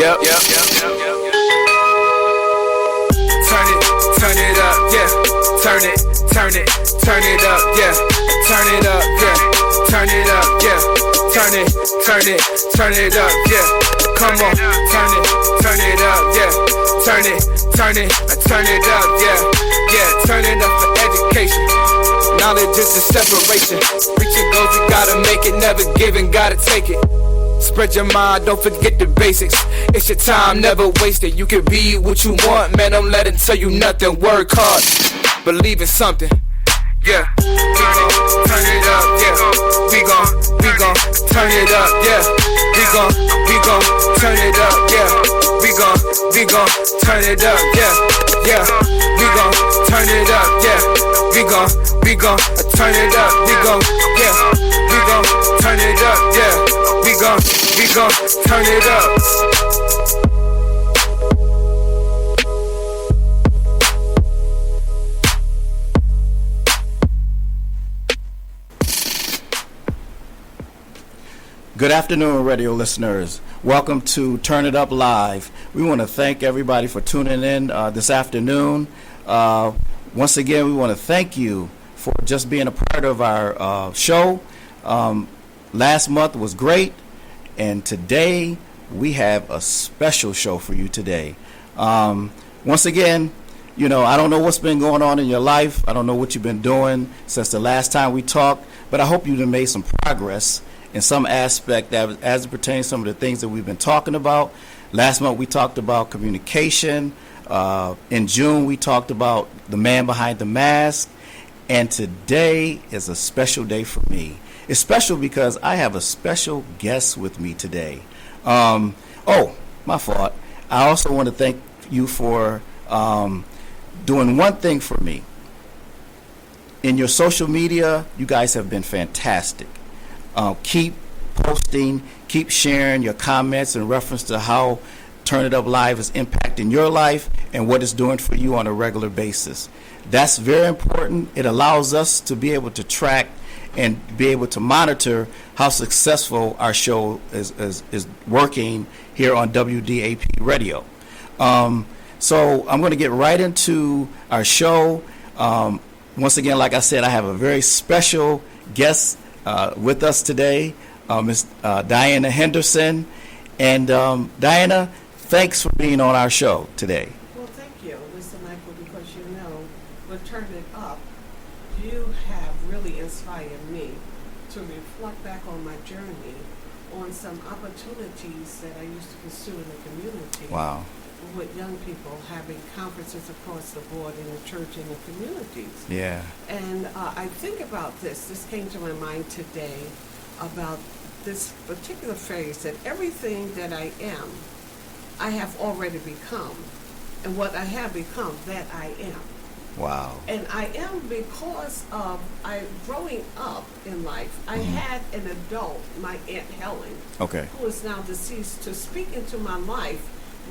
Yep. Turn it up, yeah. Turn it up, yeah. Turn it up, yeah. Turn it up, yeah. Turn it up, yeah. Come on, turn it up, yeah. Turn it up, yeah. Yeah, turn it up for education. Knowledge is the separation. Reaching goals, you gotta make it. Never giving, gotta take it. Spread your mind, don't forget the basics. It's your time, never waste it. You can be what you want, man, don't let it tell you nothing. Work hard, believe in something. Yeah, turn it up, yeah. We gon' turn it up, yeah. We gon' turn it up, yeah. We gon' turn it up, yeah. Yeah, we gon' turn it up, yeah. We gon' turn it up, yeah. We gon' turn it up, yeah. We gon' turn it up. Good afternoon, radio listeners. Welcome to Turn It Up Live. We want to thank everybody for tuning in this afternoon. Once again, we want to thank you for just being a part of our show. Last month was great, and today we have a special show for you today. Once again, you know, I don't know what's been going on in your life. I don't know what you've been doing since the last time we talked, but I hope you've made some progress in some aspect that as it pertains to some of the things that we've been talking about. Last month we talked about communication. In June we talked about the man behind the mask. And today is a special day for me. It's special because I have a special guest with me today. My fault. I also want to thank you for doing one thing for me. In your social media, you guys have been fantastic. Keep posting, keep sharing your comments in reference to how Turn It Up Live is impacting your life and what it's doing for you on a regular basis. That's very important. It allows us to be able to track and be able to monitor how successful our show is working here on WDAP Radio. So I'm going to get right into our show. Once again, like I said, I have a very special guest with us today, Ms. Diana Henderson. And Diana, thanks for being on our show today. Well, thank you, Mr. Michael, because you know, with Turn It Up, you have really inspired me to reflect back on my journey on some opportunities that I used to pursue in the community. Wow. With young people having conferences across the board in the church and the communities. Yeah. And I think about this. This came to my mind today about this particular phrase that everything that I am, I have already become. And what I have become, that I am. Wow. And I am because of growing up in life, I had an adult, my Aunt Helen, who is now deceased, to speak into my life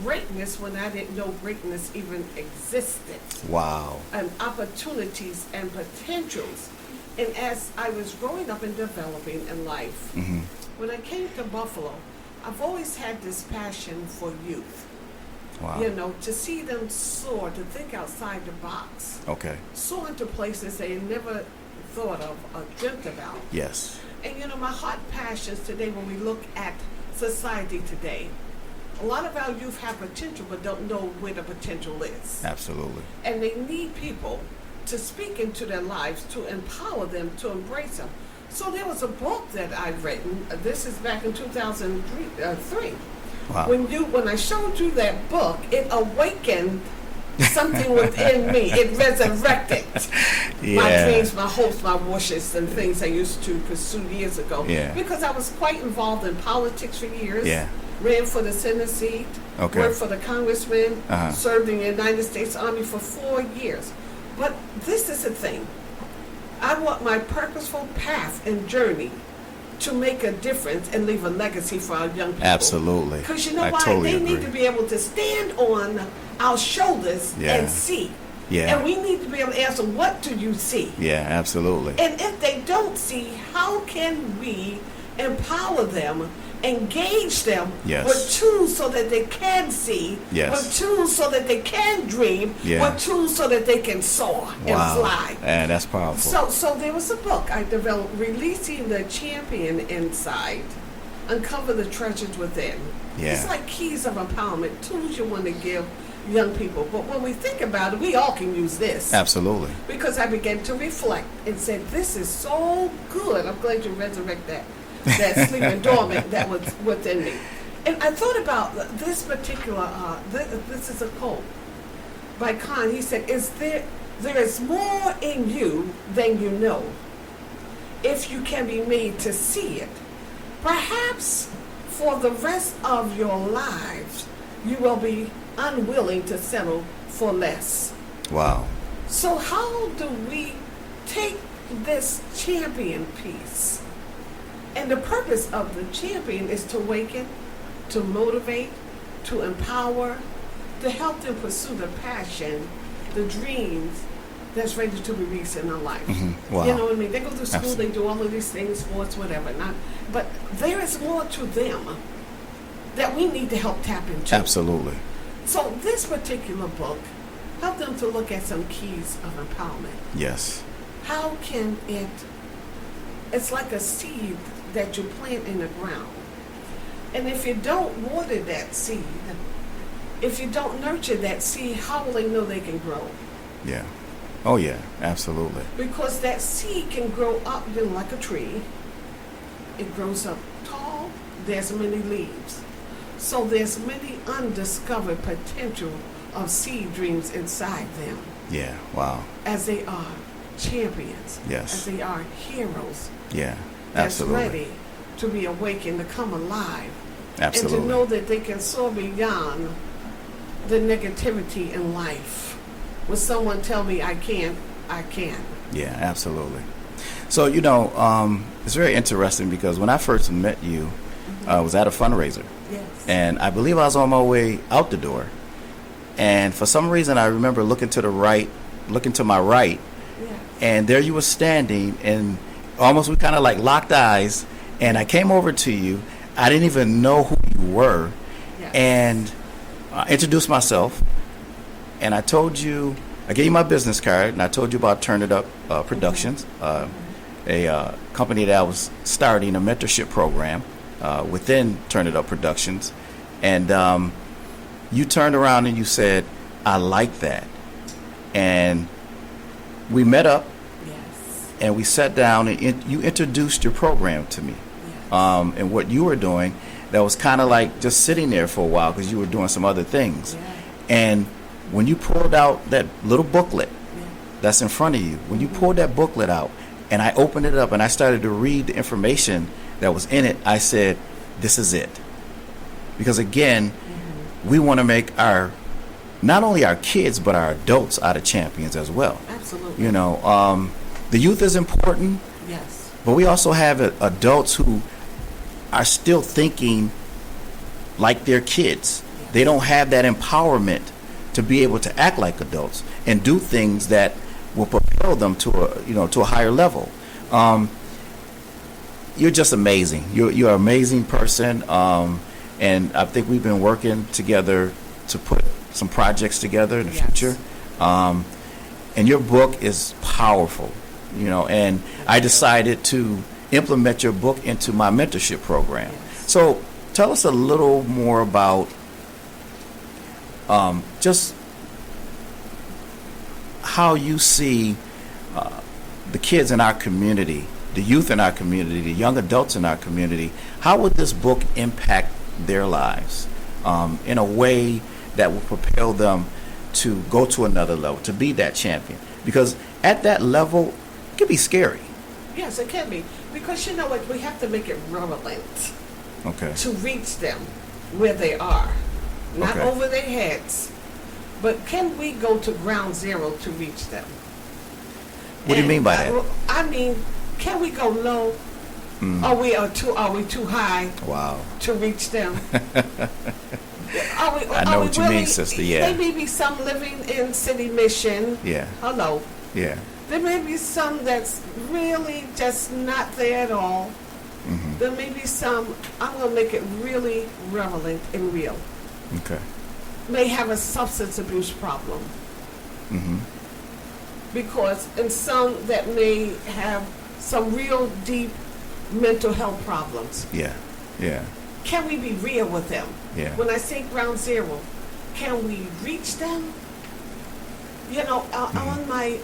greatness when I didn't know greatness even existed. Wow. And opportunities and potentials. And as I was growing up and developing in life, when I came to Buffalo, I've always had this passion for youth. Wow. You know, to see them soar, to think outside the box. Okay. Soar into places they never thought of or dreamt about. Yes. And you know, my heart passions today, when we look at society today, a lot of our youth have potential but don't know where the potential is. Absolutely. And they need people to speak into their lives, to empower them, to embrace them. So there was a book that I've written. This is back in 2003. Wow. When I showed you that book, it awakened something within me. It resurrected my dreams, my hopes, my wishes, and things I used to pursue years ago. Yeah. Because I was quite involved in politics for years. Yeah. Ran for the Senate seat, worked for the congressman, served in the United States Army for 4 years. But this is the thing. I want my purposeful path and journey to make a difference and leave a legacy for our young people. Absolutely. Because you know why? Totally they need to be able to stand on our shoulders and see. Yeah. And we need to be able to answer, what do you see? Yeah, absolutely. And if they don't see, how can we empower them, engage them Yes. with tools so that they can see, Yes. with tools so that they can dream, Yeah. with tools so that they can soar and fly. And that's powerful. So there was a book I developed, Releasing the Champion Inside, Uncover the Treasures Within. Yeah. It's like keys of empowerment, tools you want to give young people. But when we think about it, we all can use this. Absolutely. Because I began to reflect and said, this is so good. I'm glad you resurrect that sleeping dormant that was within me. And I thought about this particular, this is a quote by Khan. He said, there is more in you than you know, if you can be made to see it. Perhaps for the rest of your lives, you will be unwilling to settle for less. Wow. So how do we take this champion piece? And the purpose of the champion is to awaken, to motivate, to empower, to help them pursue the passion, the dreams that's ready to be reached in their life. Mm-hmm. Wow. You know what I mean? They go to school, Absolutely. they do all of these things, sports, whatever. But there is more to them that we need to help tap into. Absolutely. So this particular book helped them to look at some keys of empowerment. Yes. How can it's like a seed that you plant in the ground. And if you don't water that seed, if you don't nurture that seed, how will they know they can grow? Yeah. Oh, yeah. Absolutely. Because that seed can grow up like a tree. It grows up tall. There's many leaves. So there's many undiscovered potential of seed dreams inside them. Yeah. Wow. As they are champions. Yes. As they are heroes. Yeah. That's Absolutely. ready to be awakened, to come alive. Absolutely. And to know that they can soar beyond the negativity in life. When someone tell me I can't, I can. Yeah, absolutely. So, it's very interesting because when I first met you, I was at a fundraiser. Yes. And I believe I was on my way out the door. And for some reason, I remember looking to my right, Yes. and there you were standing, and almost we kind of like locked eyes. And I came over to you. I didn't even know who you were. Yes. And I introduced myself. And I gave you my business card, and I told you about Turn It Up Productions, a company that I was starting a mentorship program within Turn It Up Productions. And you turned around and you said, I like that. And we met up, Yes. and we sat down, and you introduced your program to me. Yes. And what you were doing, that was kind of like just sitting there for a while because you were doing some other things. Yeah. And when you pulled out that little booklet Yeah. that's in front of you, when you pulled that booklet out and I opened it up and I started to read the information that was in it, I said, this is it. Because again, we want to make not only our kids, but our adults out of champions as well. Absolutely. The youth is important, Yes. but we also have adults who are still thinking like they're kids. They don't have that empowerment to be able to act like adults and do things that will propel them to a higher level. You're just amazing. You're an amazing person, and I think we've been working together to put some projects together in the Yes. future. And your book is powerful, and I decided to implement your book into my mentorship program. Yes. So tell us a little more about just how you see the kids in our community, the youth in our community, the young adults in our community. How would this book impact their lives in a way that will propel them to go to another level, to be that champion? Because at that level, it can be scary. Yes, it can be. Because you know what? We have to make it relevant Okay. to reach them where they are. Not Okay. over their heads. But can we go to ground zero to reach them? What do you mean by that? I mean, can we go low? Are we too high Wow. to reach them? I know what you mean, sister, yeah. There may be some living in City Mission. Yeah. Hello. Yeah. There may be some that's really just not there at all. There may be some, I'm going to make it really relevant and real. Okay. May have a substance abuse problem. Because, and some that may have some real deep mental health problems. Yeah. Yeah. Can we be real with them? Yeah. When I say ground zero, can we reach them? You know, on my,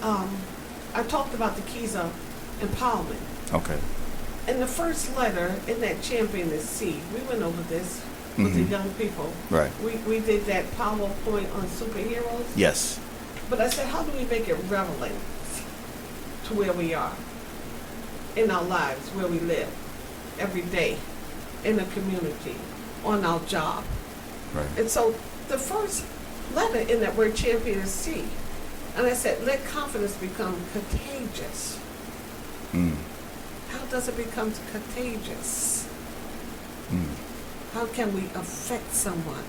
I talked about the keys of empowerment. Okay. In the first letter, in that Champion is Seed, we went over this with the young people. Right. We did that PowerPoint on superheroes. Yes. But I said, how do we make it relevant to where we are in our lives, where we live, every day, in the community, on our job? Right. And so the first letter in that word champion is C. And I said, let confidence become contagious. How does it become contagious? How can we affect someone?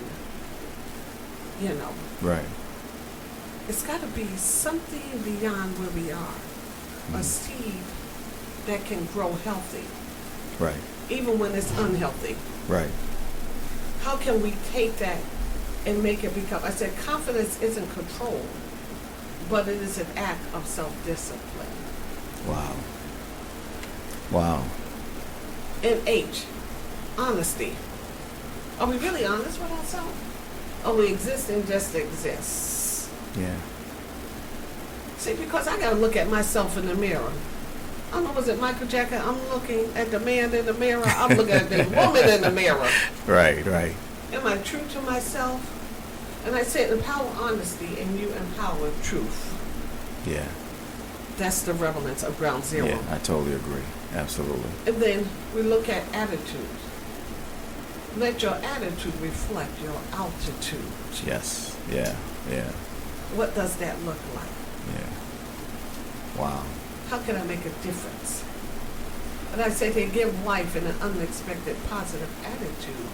You know. Right. It's got to be something beyond where we are. A seed that can grow healthy. Right. Even when it's unhealthy. Right. How can we take that and make it become, I said, confidence isn't control, but it is an act of self-discipline. Wow. Wow. And H, honesty. Are we really honest with ourselves? Or we existing just to exist? Yeah. See, because I got to look at myself in the mirror. I don't know, was it Michael Jackson? I'm looking at the man in the mirror. I'm looking at the woman in the mirror. Right, right. Am I true to myself? And I said, empower honesty and you empower truth. Yeah. That's the relevance of ground zero. Yeah, I totally agree. Absolutely. And then we look at attitude. Let your attitude reflect your altitude. Yes. Yeah. Yeah. What does that look like? Yeah. Wow. How can I make a difference? And I said, they give life in an unexpected positive attitude.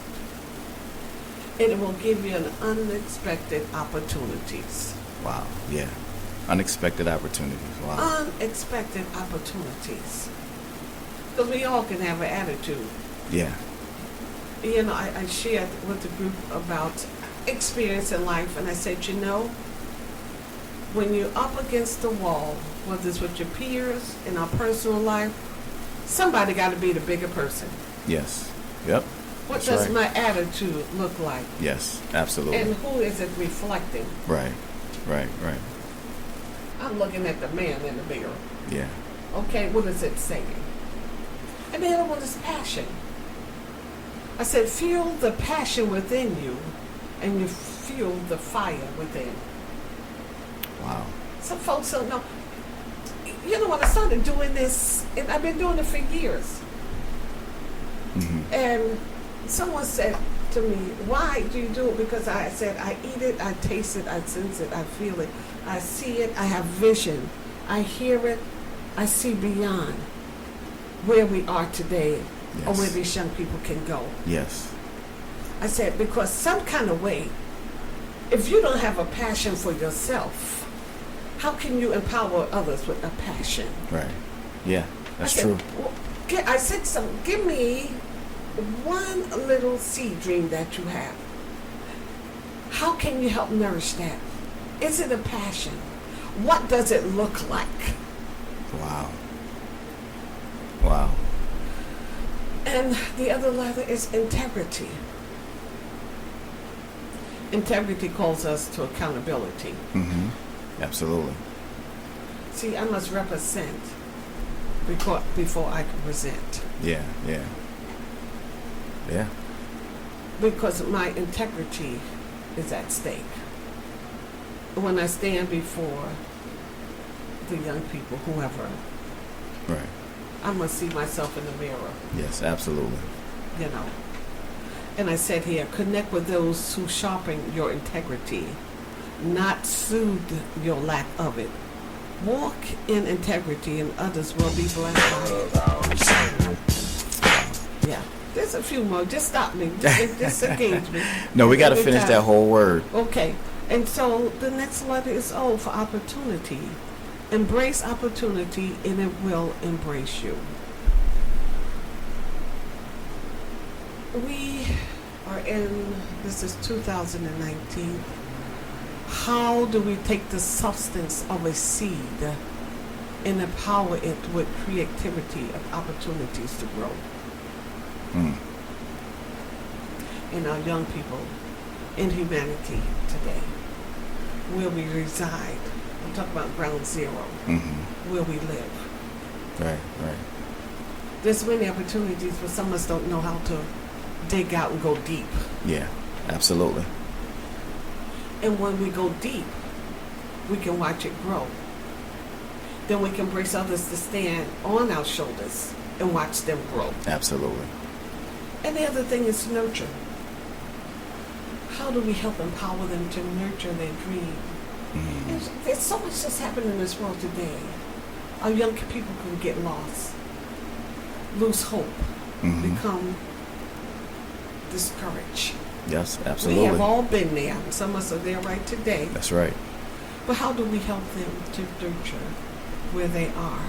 And it will give you an unexpected opportunities. Wow. Yeah. Unexpected opportunities. Wow. Unexpected opportunities. Because we all can have an attitude. Yeah. You know, I shared with the group about experience in life, and I said, you know, when you're up against the wall, whether it's with your peers, in our personal life, somebody got to be the bigger person. Yes. Yep. What That's does right. my attitude look like? Yes, absolutely. And who is it reflecting? Right. Right. Right. I'm looking at the man in the mirror. Yeah. Okay, what is it saying? And the other one is passion. I said, feel the passion within you, and you feel the fire within. Wow. Some folks don't know. You know, when I started doing this, and I've been doing it for years, and someone said to me, why do you do it? Because I said, I eat it, I taste it, I sense it, I feel it, I see it, I have vision, I hear it, I see beyond where we are today. Yes. Or where these young people can go. Yes. I said, because some kind of way, if you don't have a passion for yourself, how can you empower others with a passion? Right. Yeah, that's I said, true. Well, I said, give me one little seed dream that you have. How can you help nourish that? Is it a passion? What does it look like? Wow. Wow. And the other letter is integrity. Integrity calls us to accountability. Absolutely. See, I must represent before I can present. Yeah, yeah. Yeah. Because my integrity is at stake. When I stand before the young people, whoever, Right. I must see myself in the mirror. Yes, absolutely. You know. And I said here, connect with those who sharpen your integrity, not soothe your lack of it. Walk in integrity and others will be blessed by it. Yeah. There's a few more. Just stop me. Just engage me. No, we got to Every finish time. that whole word. Okay. And so the next letter is O for opportunity. Embrace opportunity and it will embrace you. We are in, this is 2019. How do we take the substance of a seed and empower it with creativity and opportunities to grow? In our young people, in humanity today, where we reside. I'm talking about ground zero, where we live. Right. There's many opportunities, but some of us don't know how to dig out and go deep. Yeah, absolutely. And when we go deep, we can watch it grow. Then we can brace others to stand on our shoulders and watch them grow. Absolutely. And the other thing is nurture. How do we help empower them to nurture their dream? There's so much that's happening in this world today. Our young people can get lost, lose hope, become discouraged. Yes, absolutely. We have all been there. Some of us are there right today. That's right. But how do we help them to nurture where they are?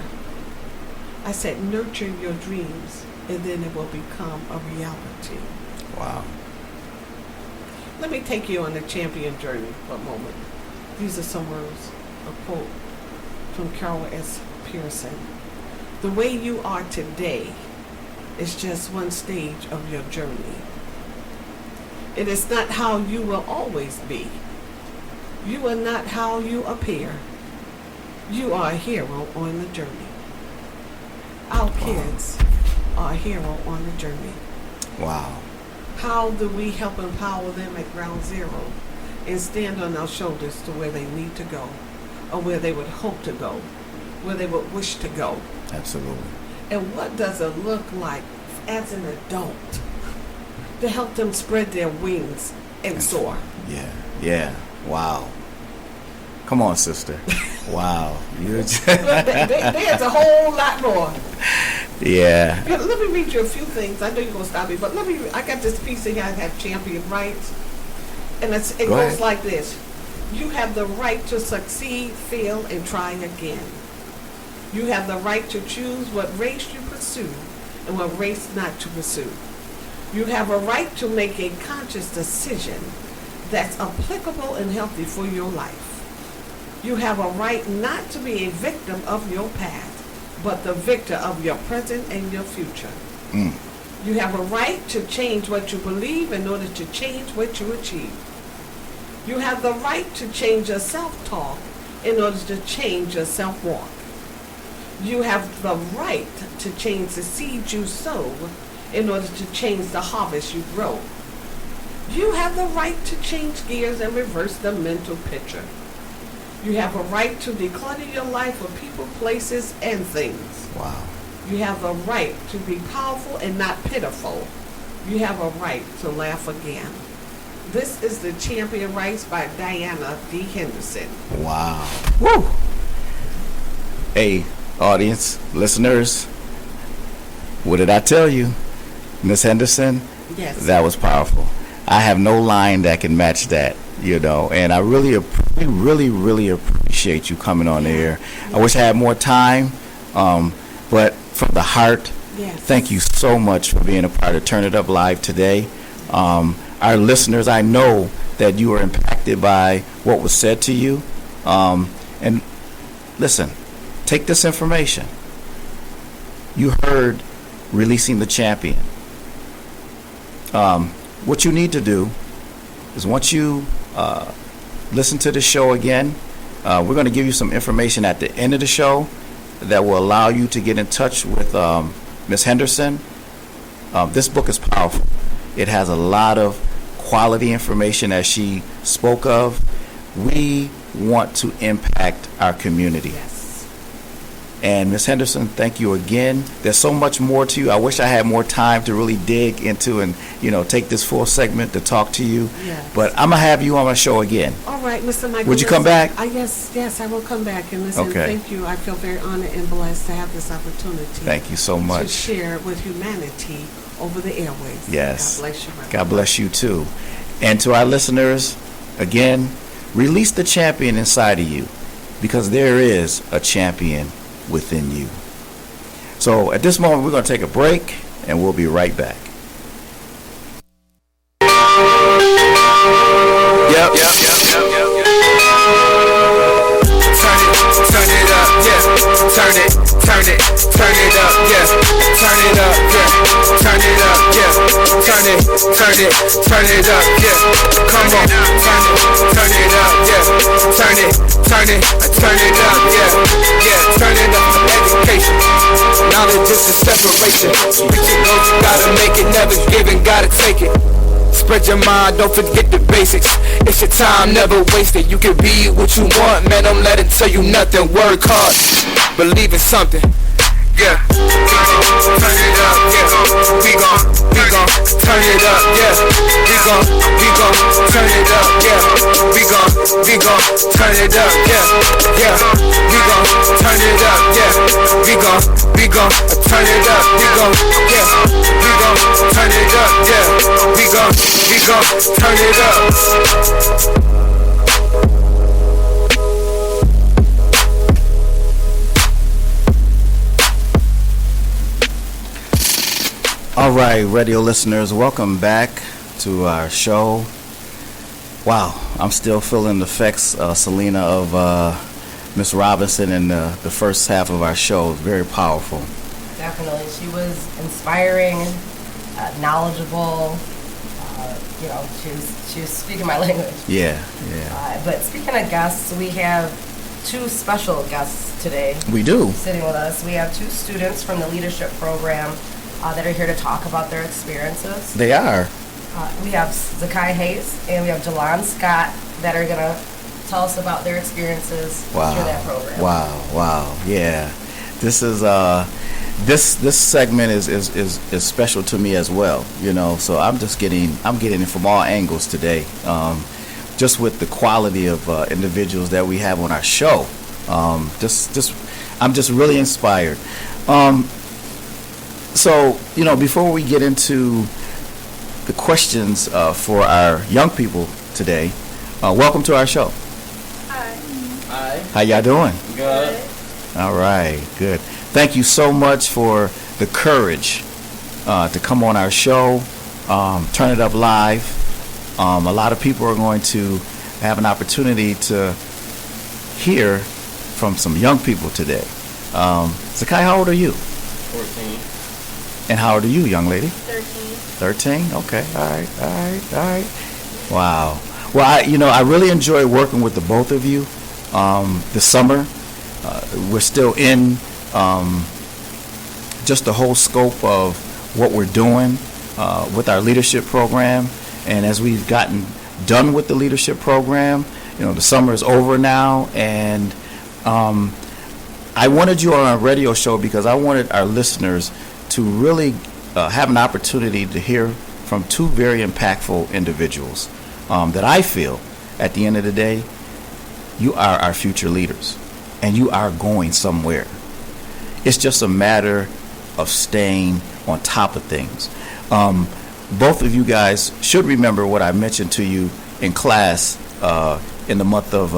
I said nurture your dreams, and then it will become a reality. Wow. Let me take you on a champion journey for a moment. These are some words, a quote from Carol S. Pearson. The way you are today is just one stage of your journey. It is not how you will always be. You are not how you appear. You are a hero on the journey. Our kids are a hero on the journey. Wow. How do we help empower them at ground zero and stand on our shoulders to where they need to go, or where they would hope to go, where they would wish to go? Absolutely. And what does it look like as an adult to help them spread their wings and soar? Yeah. Wow. Come on, sister. Wow. There's a whole lot more. Yeah. Let me read you a few things. I know you're going to stop me, but I got this piece here. I have champion rights. And it Go goes ahead. like this. You have the right to succeed, fail, and try again. You have the right to choose what race you pursue and what race not to pursue. You have a right to make a conscious decision that's applicable and healthy for your life. You have a right not to be a victim of your past, but the victor of your present and your future. You have a right to change what you believe in order to change what you achieve. You have the right to change your self-talk in order to change your self-walk. You have the right to change the seed you sow in order to change the harvest you grow. You have the right to change gears and reverse the mental picture. You have a right to declutter your life with people, places, and things. Wow. You have a right to be powerful and not pitiful. You have a right to laugh again. This is the Champion Rights by Diana D. Henderson. Wow. Woo. Hey, audience, listeners, what did I tell you? Miss Henderson? Yes. That was powerful. I have no line that can match that, and I really appreciate you coming on there. I wish I had more time, but from the heart, Yes. Thank you so much for being a part of Turn It Up Live today. Our listeners, I know that you were impacted by what was said to you. And listen, take this information. You heard Releasing the Champion. What you need to do is once you listen to the show again, we're going to give you some information at the end of the show that will allow you to get in touch with Ms. Henderson. This book is powerful. It has a lot of quality information as she spoke of. We want to impact our community. Yes. And Ms. Henderson, thank you again. There's so much more to you. I wish I had more time to really dig into and, take this full segment to talk to you. Yes. But I'm going to have you on my show again. All right, Mr. Michael. Would you come back? Yes, I will come back. And listen, Okay. Thank you. I feel very honored and blessed to have this opportunity. Thank you so To much. share with humanity over the airways. Yes. God bless you. my God bless you too. And to our listeners, again, release the champion inside of you, because there is a champion within you. So at this moment, we're going to take a break, and we'll be right back. Yep. Turn it up, yeah. Turn it up, yeah. Turn it up, yeah. Turn it up, yeah. Turn it up, yeah. Come on, turn it up, yeah. Turn it up, yeah. Yeah, turn it up for education. Knowledge is the separation. Preaching goes, you gotta make it, never giving, gotta take it. Spread your mind, don't forget the basics. It's your time, never waste it. You can be what you want, man, don't let it tell you nothing. Work hard, believe in something. Yeah, turn it up, yeah. We gon' turn it up, yeah. We gon' turn it up, yeah. We gon' turn it up, yeah. Yeah, we gon' turn it up, yeah. We gon' turn it up, yeah. We gon' turn it up, yeah. We gon' turn it up. All right, radio listeners, welcome back to our show. Wow, I'm still feeling the effects, Celina, of Miss Robinson in the first half of our show. Very powerful. Definitely. She was inspiring, knowledgeable. She was speaking my language. Yeah. But speaking of guests, we have two special guests today. We do. Sitting with us. We have two students from the leadership program that are here to talk about their experiences. They are. We have Zakai Hayes and we have Jelon Scott that are going to tell us about their experiences through that program. Wow. Yeah. This is this segment is special to me as well, so I'm getting it from all angles today. Just with the quality of individuals that we have on our show. I'm just really inspired. So, before we get into the questions for our young people today, welcome to our show. Hi. How y'all doing? Good. All right, good. Thank you so much for the courage to come on our show, Turn It Up Live. A lot of people are going to have an opportunity to hear from some young people today. Zakai, how old are you? 14. And how old are you, young lady? 13. 13? Okay. All right. Wow. Well, I really enjoy working with the both of you. This summer, we're still in just the whole scope of what we're doing with our leadership program. And as we've gotten done with the leadership program, the summer is over now. And I wanted you on our radio show because I wanted our listeners to really have an opportunity to hear from two very impactful individuals that I feel, at the end of the day, you are our future leaders, and you are going somewhere. It's just a matter of staying on top of things. Both of you guys should remember what I mentioned to you in class in the month of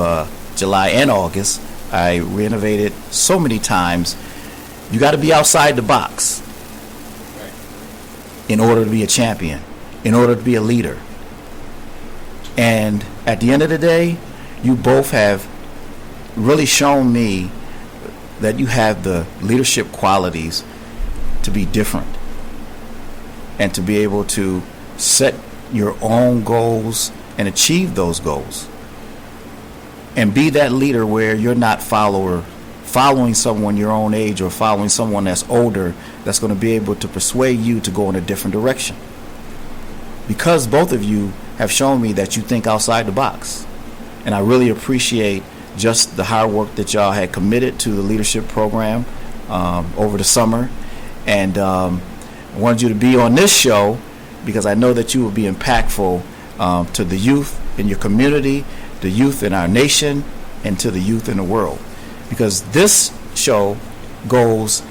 July and August. I renovated so many times. You got to be outside the box in order to be a champion, in order to be a leader. And at the end of the day, you both have really shown me that you have the leadership qualities to be different and to be able to set your own goals and achieve those goals and be that leader where you're not following someone your own age or following someone that's older that's going to be able to persuade you to go in a different direction. Because both of you have shown me that you think outside the box. And I really appreciate just the hard work that y'all had committed to the leadership program over the summer. And I wanted you to be on this show because I know that you will be impactful to the youth in your community, the youth in our nation, and to the youth in the world. Because this show goes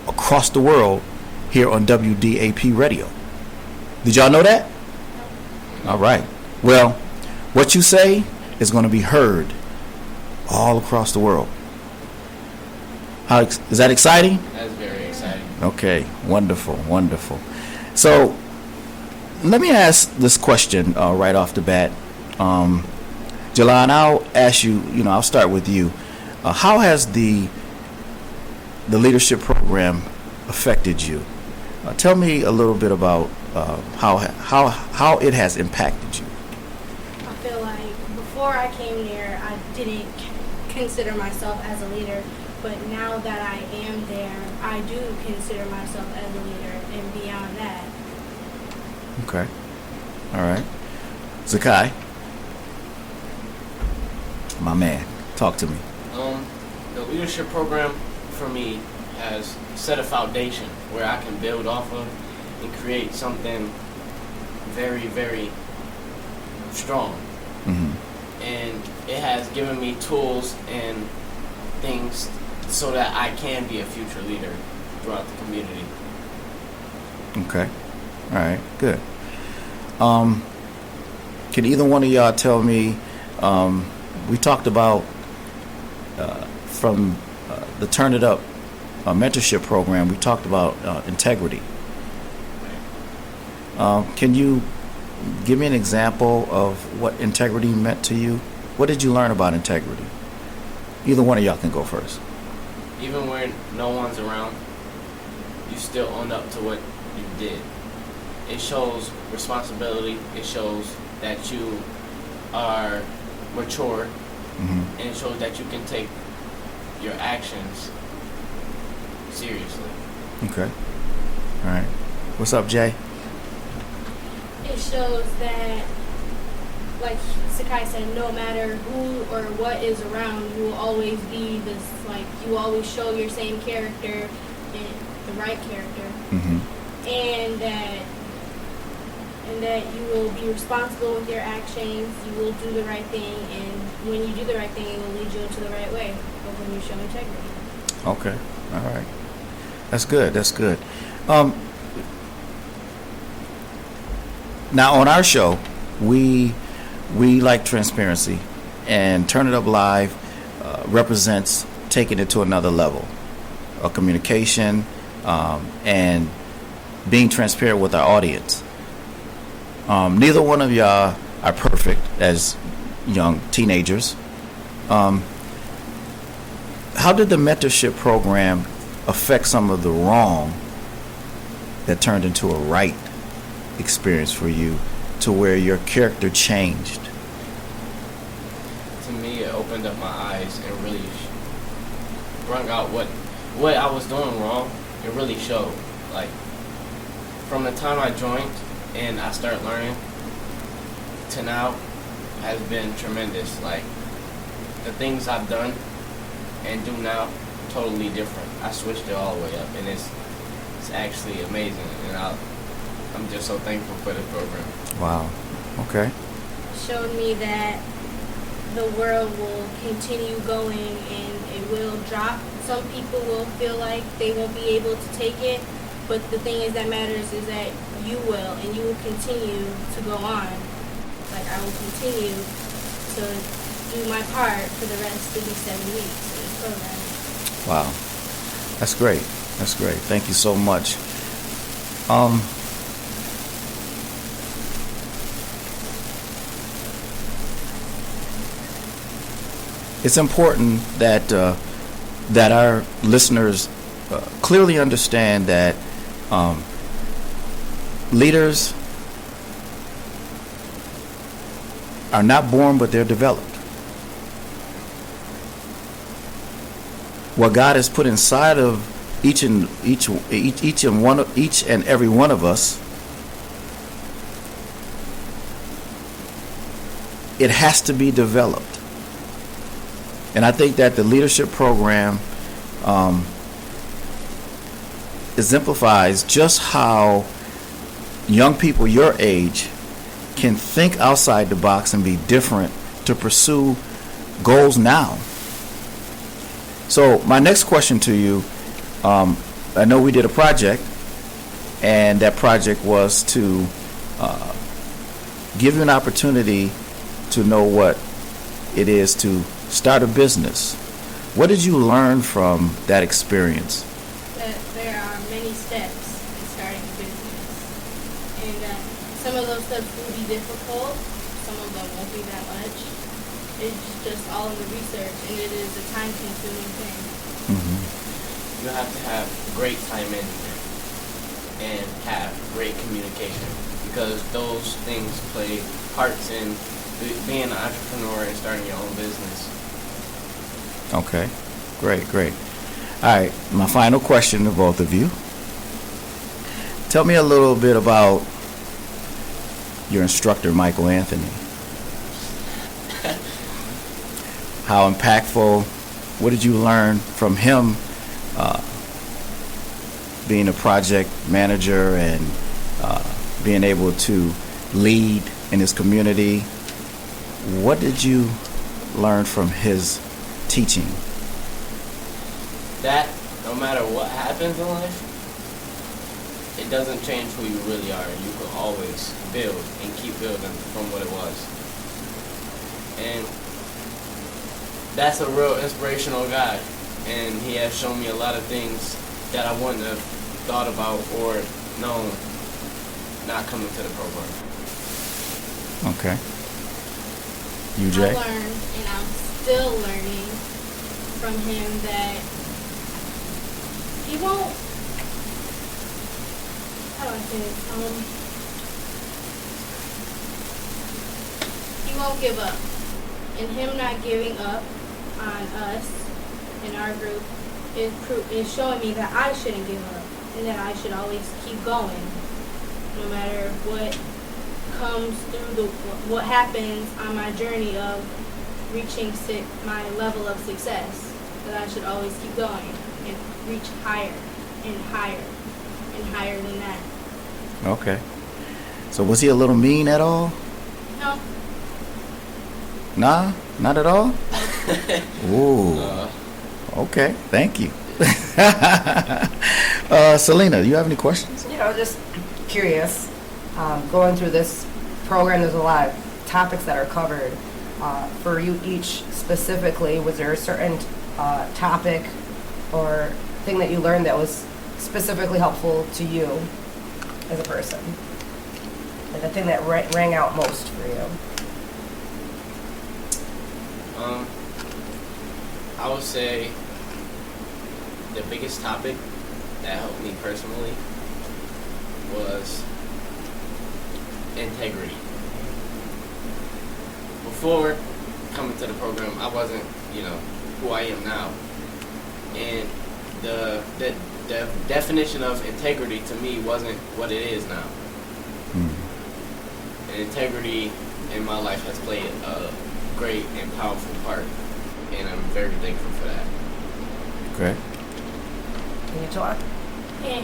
across the world here on WDAP Radio. Did y'all know that? All right. Well, what you say is going to be heard all across the world. Is that exciting? That's very exciting. Okay, wonderful. So let me ask this question right off the bat. Jelon, I'll ask you, I'll start with you. How has the leadership program affected you? Tell me a little bit about how it has impacted you. I feel like before I came here, I didn't consider myself as a leader, but now that I am there, I do consider myself as a leader and beyond that. Okay. All right. Zakai, my man, talk to me. The leadership program for me has set a foundation where I can build off of and create something very, very strong. Mm-hmm. And it has given me tools and things so that I can be a future leader throughout the community. Okay. All right. Good. Can either one of y'all tell me, we talked about from the Turn It Up mentorship program, we talked about integrity. Can you give me an example of what integrity meant to you? What did you learn about integrity? Either one of y'all can go first. Even when no one's around, you still own up to what you did. It shows responsibility. It shows that you are mature, mm-hmm. and it shows that you can take your actions seriously. Okay. All right. What's up, Jay? It shows that, like Sakai said, no matter who or what is around, you will always be this, like, you will always show your same character, and the right character, mm-hmm. and that you will be responsible with your actions, you will do the right thing, and when you do the right thing, it will lead you into the right way, but when you show integrity. Okay. All right. That's good. That's good. Now, on our show, we like transparency, and Turn It Up Live represents taking it to another level of communication and being transparent with our audience. Neither one of y'all are perfect as young teenagers. How did the mentorship program affect some of the wrong that turned into a right experience for you, to where your character changed? To me, it opened up my eyes and really brought out what I was doing wrong. It really showed. Like, from the time I joined and I started learning to now has been tremendous. Like, the things I've done and do now, totally different. I switched it all the way up, and it's actually amazing, and I'm just so thankful for the program. Wow. Okay. Showed me that the world will continue going and it will drop. Some people will feel like they won't be able to take it, but the thing is that matters is that you will, and you will continue to go on. Like, I will continue to do my part for the rest of these 7 weeks in the program. Wow. That's great. That's great. Thank you so much. It's important that our listeners clearly understand that leaders are not born, but they're developed. What God has put inside of each and every one of us, it has to be developed. And I think that the leadership program exemplifies just how young people your age can think outside the box and be different to pursue goals now. So my next question to you, I know we did a project, and that project was to give you an opportunity to know what it is to start a business. What did you learn from that experience? That there are many steps in starting a business, and that some of those steps will be difficult, some of them won't be that much. It's just all in the research, and it is a time-consuming thing. Mm-hmm. You have to have great time management and have great communication, because those things play parts in being an entrepreneur and starting your own business. Okay, great. All right, my final question to both of you. Tell me a little bit about your instructor, Michael Anthony. How impactful, what did you learn from him being a project manager and being able to lead in his community? What did you learn from his teaching? That no matter what happens in life, it doesn't change who you really are. You can always build and keep building from what it was. And that's a real inspirational guy. And he has shown me a lot of things that I wouldn't have thought about or known not coming to the program. Okay. You, Jay? I learned, and I'm still learning from him, that he won't, how do I say this? He won't give up. And him not giving up on us in our group is showing me that I shouldn't give up, and that I should always keep going, no matter what comes through what happens on my journey of reaching my level of success, that I should always keep going and reach higher and higher and higher than that. Okay. So was he a little mean at all? No. Nah, not at all? Ooh. Okay, thank you. Celina, do you have any questions? Just curious. Going through this program, there's a lot of topics that are covered. For you each specifically, was there a certain topic or thing that you learned that was specifically helpful to you as a person? Like the thing that rang out most for you? I would say the biggest topic that helped me personally was integrity. Before coming to the program, I wasn't, who I am now. And the definition of integrity to me wasn't what it is now. And integrity in my life has played a great and powerful part, and I'm very thankful for that. Great. Can you talk? Yeah.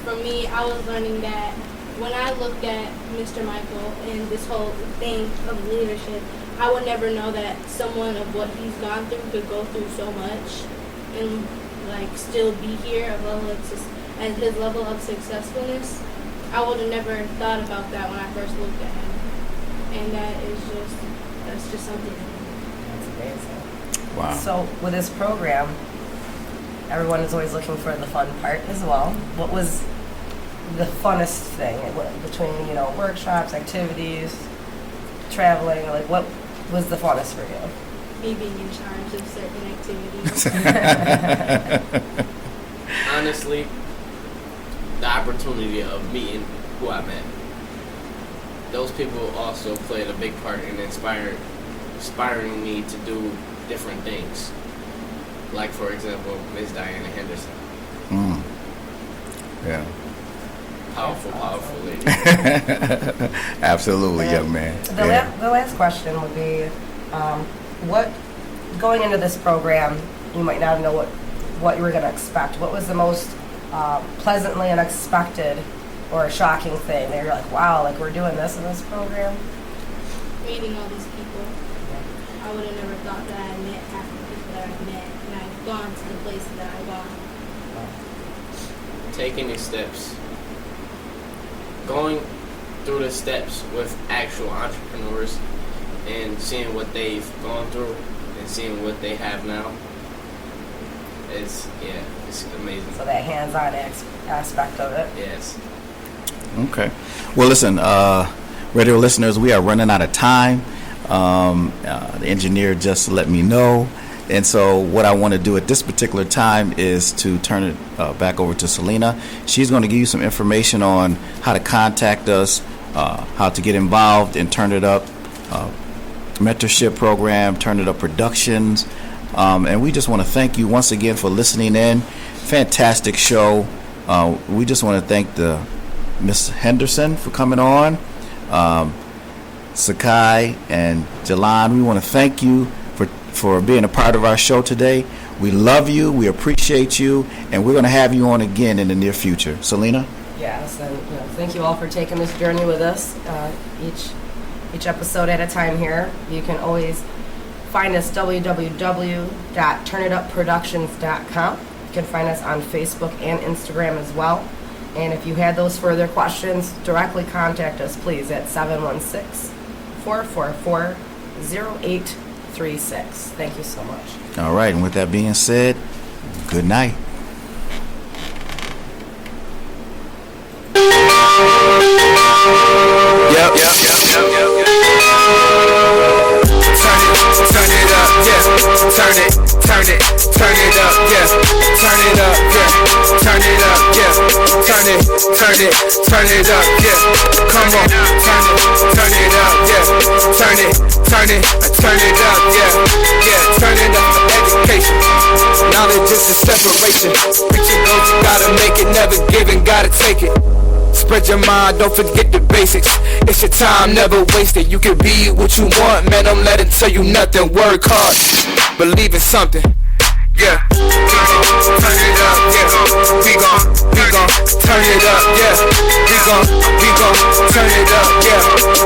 For me, I was learning that when I looked at Mr. Michael and this whole thing of leadership, I would never know that someone of what he's gone through could go through so much and still be here at his level of successfulness. I would have never thought about that when I first looked at him, and that's just something. That's amazing. Wow. So with this program, everyone is always looking for the fun part as well. What was the funnest thing between, workshops, activities, traveling? What was the funnest for you? Me being in charge of certain activities. Honestly, the opportunity of meeting who I met. Those people also played a big part in inspiring me to do different things. Like, for example, Ms. Diana Henderson. Yeah. Powerful lady. Absolutely, young man. The last question would be, what, going into this program, you might not know what you were going to expect. What was the most pleasantly unexpected or shocking thing that you're like, wow, we're doing this in this program? Meeting all these people. I would have never thought that I met half the people that I've met, and I've gone to the places that I've gone. Taking these steps. Going through the steps with actual entrepreneurs and seeing what they've gone through and seeing what they have now. It's amazing. So that hands-on aspect of it. Yes. Okay. Well, listen, Radio listeners, we are running out of time. The engineer just let me know. And so what I want to do at this particular time is to turn it back over to Celina. She's going to give you some information on how to contact us, how to get involved in Turn It Up mentorship program, Turn It Up Productions. And we just want to thank you once again for listening in. Fantastic show. We just want to thank the Miss Henderson for coming on. Sakai and Jalan, we want to thank you for being a part of our show today. We love you, we appreciate you, and we're going to have you on again in the near future. Celina? Yes, and thank you all for taking this journey with us, each episode at a time here. You can always find us www.turnitupproductions.com. You can find us on Facebook and Instagram as well. And if you had those further questions, directly contact us, please, at 716-444-0836. Thank you so much. All right, and with that being said, good night. Yep. Turn it up, yeah. Turn it up, yeah. Turn it up, yeah. Turn it up, yeah. Turn it up, yeah. Come on, turn it up, yeah. Turn it up, yeah. Yeah, turn it up for education. Knowledge is a separation. Reaching goals, you gotta make it, never giving, gotta take it. Spread your mind, don't forget the basics. It's your time, never wasted. You can be what you want, man, don't let it tell you nothing. Work hard, believe in something. Yeah, turn it up, yeah. We gon' turn it up, yeah. We gon' turn it up, yeah.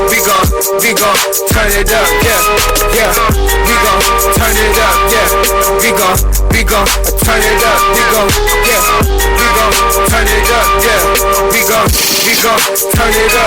We gon' turn it up, yeah. Yeah, we gon' turn it up, yeah. We gon' turn it up, yeah. We gon' turn it up, yeah. We gon' turn it up.